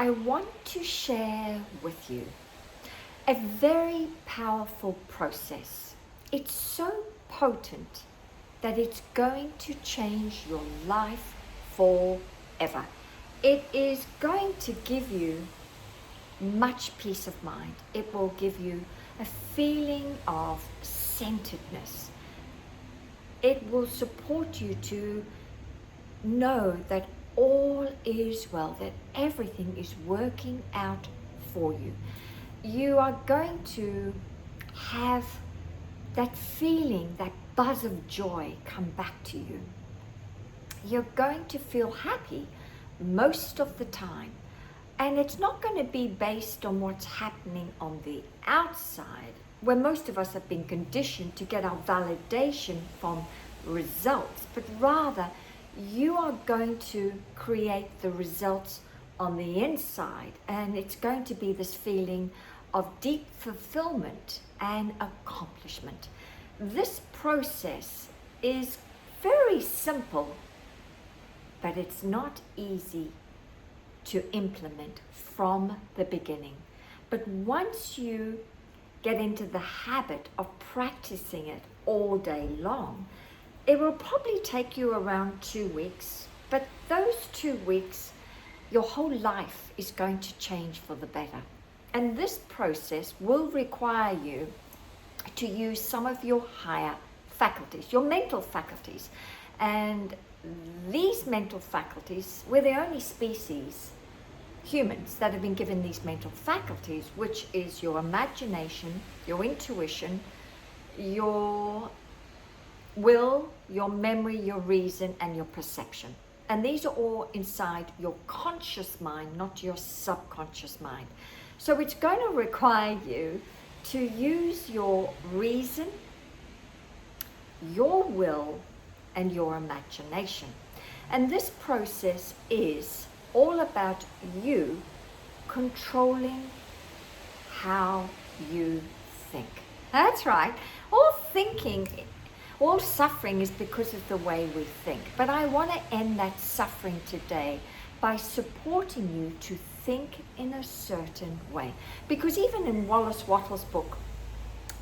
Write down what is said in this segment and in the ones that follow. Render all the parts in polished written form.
I want to share with you a very powerful process. It's so potent that it's going to change your life forever. It is going to give you much peace of mind. It will give you a feeling of centeredness. It will support you to know that all is well, that everything is working out for you. You are going to have that feeling, that buzz of joy come back to you. You're going to feel happy most of the time. And it's not going to be based on what's happening on the outside, where most of us have been conditioned to get our validation from results, but rather you are going to create the results on the inside, and it's going to be this feeling of deep fulfillment and accomplishment. This process is very simple, but it's not easy to implement from the beginning. But once you get into the habit of practicing it all day long, it will probably take you around 2 weeks, but those 2 weeks, your whole life is going to change for the better. And this process will require you to use some of your higher faculties, your mental faculties. And these mental faculties, we're the only species, humans, that have been given these mental faculties, which is your imagination, your intuition, your will, your memory, your reason, and your perception. And these are all inside your conscious mind, not your subconscious mind. So it's going to require you to use your reason, your will, and your imagination. And this process is all about you controlling how you think. That's right. All suffering is because of the way we think. But I want to end that suffering today by supporting you to think in a certain way. Because even in Wallace Wattles' book,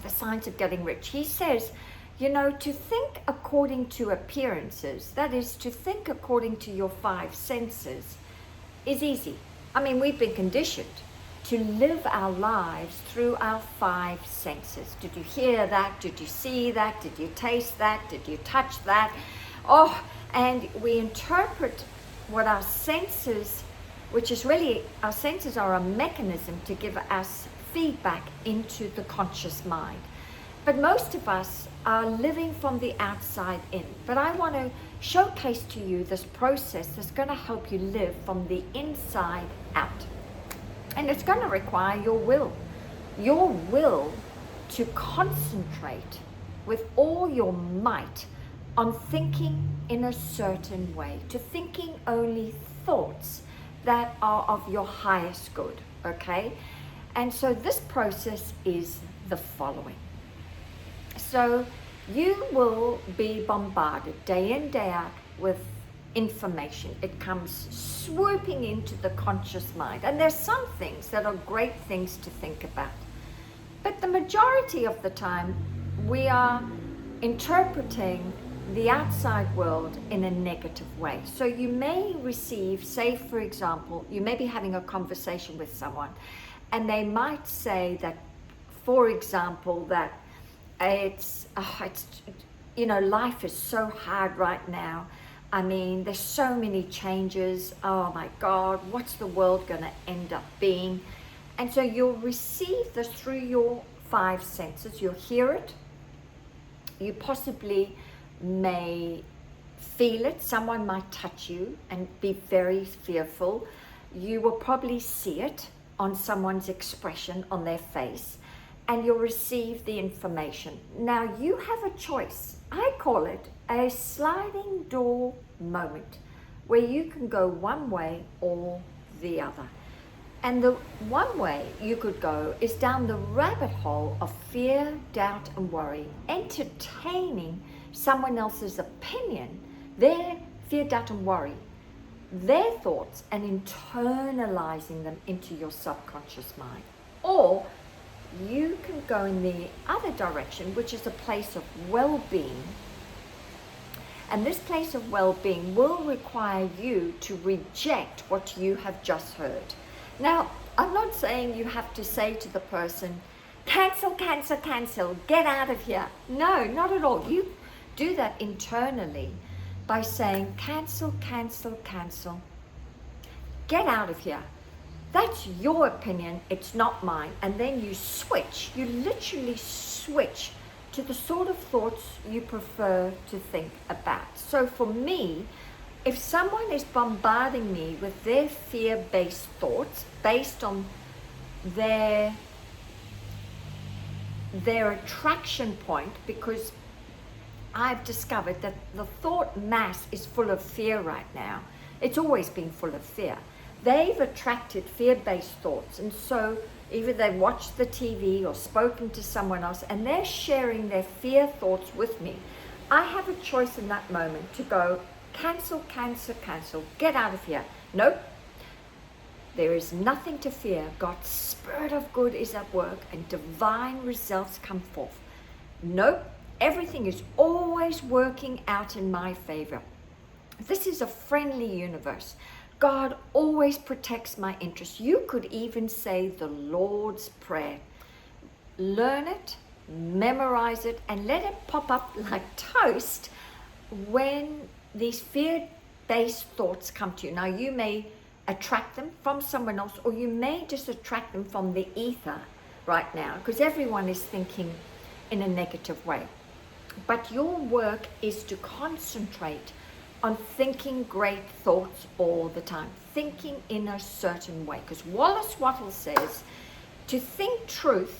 The Science of Getting Rich, he says, to think according to appearances, that is, to think according to your 5 senses, is easy. I mean, we've been conditioned to live our lives through our 5 senses. Did you hear that? Did you see that? Did you taste that? Did you touch that? And we interpret what our senses, which is really, our senses are a mechanism to give us feedback into the conscious mind. But most of us are living from the outside in. But I want to showcase to you this process that's going to help you live from the inside out. And it's going to require your will to concentrate with all your might on thinking in a certain way, to thinking only thoughts that are of your highest good, okay? And so this process is the following. So you will be bombarded day in, day out with information. It comes swooping into the conscious mind. And there's some things that are great things to think about. But the majority of the time, we are interpreting the outside world in a negative way. So you may receive, say for example, you may be having a conversation with someone and they might say that, for example, that life is so hard right now. I mean, there's so many changes. Oh my God, what's the world going to end up being? And so you'll receive this through your 5 senses. You'll hear it. You possibly may feel it. Someone might touch you and be very fearful. You will probably see it on someone's expression on their face, and you'll receive the information. Now you have a choice. I call it a sliding door moment, where you can go one way or the other. And the one way you could go is down the rabbit hole of fear, doubt, and worry, entertaining someone else's opinion, their fear, doubt, and worry, their thoughts and internalizing them into your subconscious mind. Or you can go in the other direction, which is a place of well-being. And this place of well-being will require you to reject what you have just heard. Now, I'm not saying you have to say to the person, cancel, cancel, cancel, get out of here. No, not at all. You do that internally by saying, cancel, cancel, cancel, get out of here. That's your opinion, it's not mine. And then you switch, you literally switch to the sort of thoughts you prefer to think about. So for me, if someone is bombarding me with their fear-based thoughts based on their attraction point, because I've discovered that the thought mass is full of fear right now. It's always been full of fear. They've attracted fear-based thoughts, and so either they've watched the TV or spoken to someone else and they're sharing their fear thoughts with me. I have a choice in that moment to go, cancel, cancel, cancel, get out of here. Nope, there is nothing to fear. God's Spirit of good is at work and divine results come forth. Nope, everything is always working out in my favor. This is a friendly universe. God always protects my interests. You could even say the Lord's Prayer. Learn it, memorize it, and let it pop up like toast when these fear-based thoughts come to you. Now, you may attract them from someone else, or you may just attract them from the ether right now, because everyone is thinking in a negative way. But your work is to concentrate on thinking great thoughts all the time, thinking in a certain way. Because Wallace Wattle says, to think truth,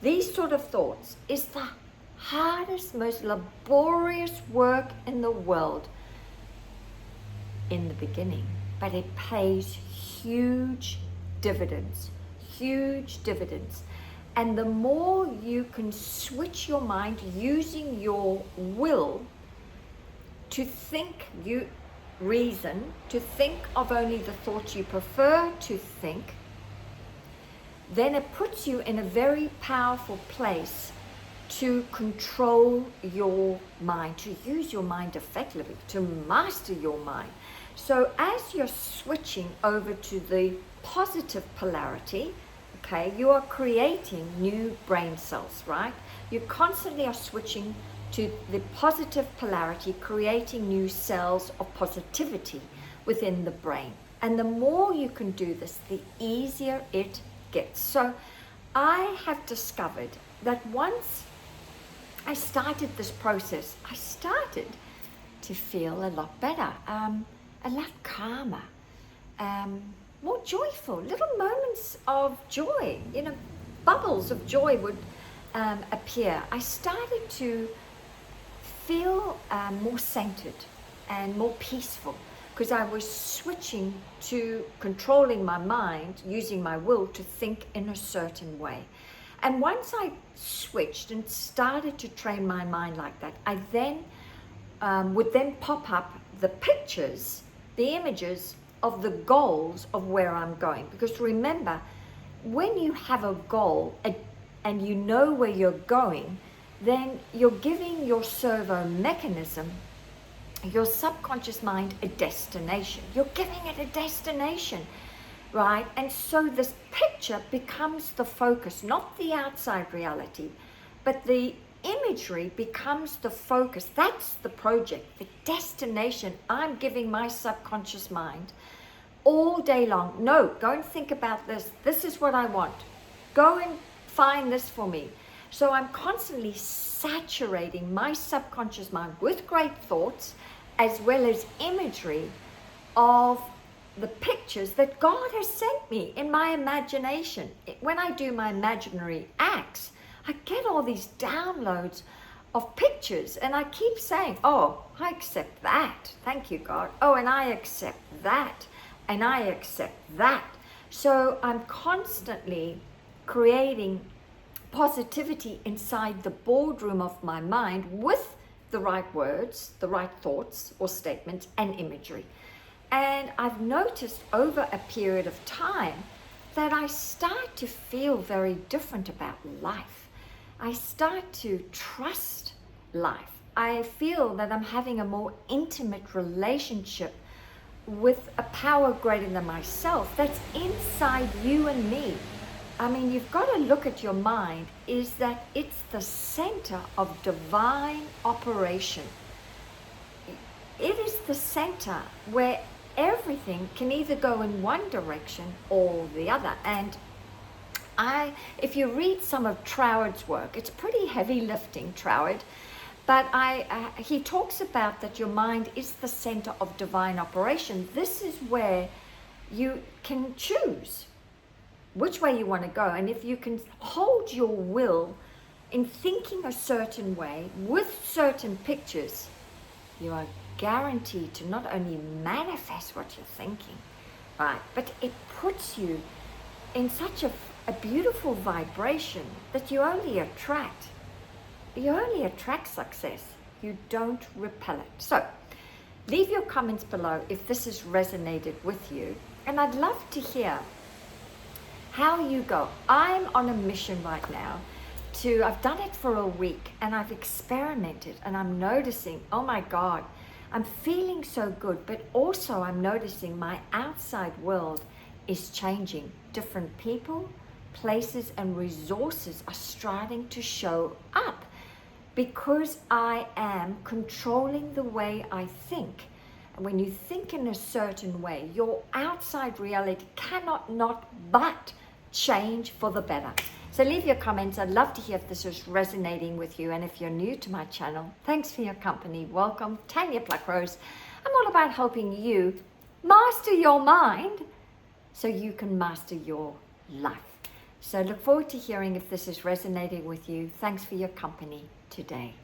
these sort of thoughts, is the hardest, most laborious work in the world in the beginning. But it pays huge dividends, huge dividends. And the more you can switch your mind using your will to think, you reason, to think of only the thoughts you prefer to think, then it puts you in a very powerful place to control your mind, to use your mind effectively, to master your mind. So as you're switching over to the positive polarity, okay, you are creating new brain cells, right? You constantly are switching to the positive polarity, creating new cells of positivity within the brain. And the more you can do this, the easier it gets. So I have discovered that once I started this process, I started to feel a lot better, a lot calmer, more joyful, little moments of joy, bubbles of joy would appear. I started to feel more centered and more peaceful, because I was switching to controlling my mind, using my will to think in a certain way. And once I switched and started to train my mind like that, I then would then pop up the pictures, the images of the goals of where I'm going. Because remember, when you have a goal and you know where you're going, then you're giving your servo mechanism, your subconscious mind, a destination. You're giving it a destination, right? And so this picture becomes the focus, not the outside reality, but the imagery becomes the focus. That's the project, the destination I'm giving my subconscious mind all day long. No, go and think about this. This is what I want. Go and find this for me. So I'm constantly saturating my subconscious mind with great thoughts, as well as imagery of the pictures that God has sent me in my imagination. When I do my imaginary acts, I get all these downloads of pictures, and I keep saying, oh, I accept that. Thank you, God. Oh, and I accept that. And I accept that. So I'm constantly creating positivity inside the boardroom of my mind with the right words, the right thoughts or statements and imagery. And I've noticed over a period of time that I start to feel very different about life. I start to trust life. I feel that I'm having a more intimate relationship with a power greater than myself that's inside you and me. I mean, you've got to look at your mind, is that it's the center of divine operation. It is the center where everything can either go in one direction or the other. And if you read some of Troward's work, it's pretty heavy lifting, Troward, but he talks about that your mind is the center of divine operation. This is where you can choose which way you want to go. And if you can hold your will in thinking a certain way with certain pictures, you are guaranteed to not only manifest what you're thinking, right, but it puts you in such a beautiful vibration that you only attract success. You don't repel it. So leave your comments below if this has resonated with you, and I'd love to hear how you go. I'm on a mission right now I've done it for a week, and I've experimented, and I'm noticing, oh my God, I'm feeling so good, but also I'm noticing my outside world is changing. Different people, places, and resources are starting to show up because I am controlling the way I think. And when you think in a certain way, your outside reality cannot not but change for the better. So leave your comments. I'd love to hear if this is resonating with you. And if you're new to my channel, thanks for your company. Welcome, Tanya Pluckrose. I'm all about helping you master your mind so you can master your life. So look forward to hearing if this is resonating with you. Thanks for your company today.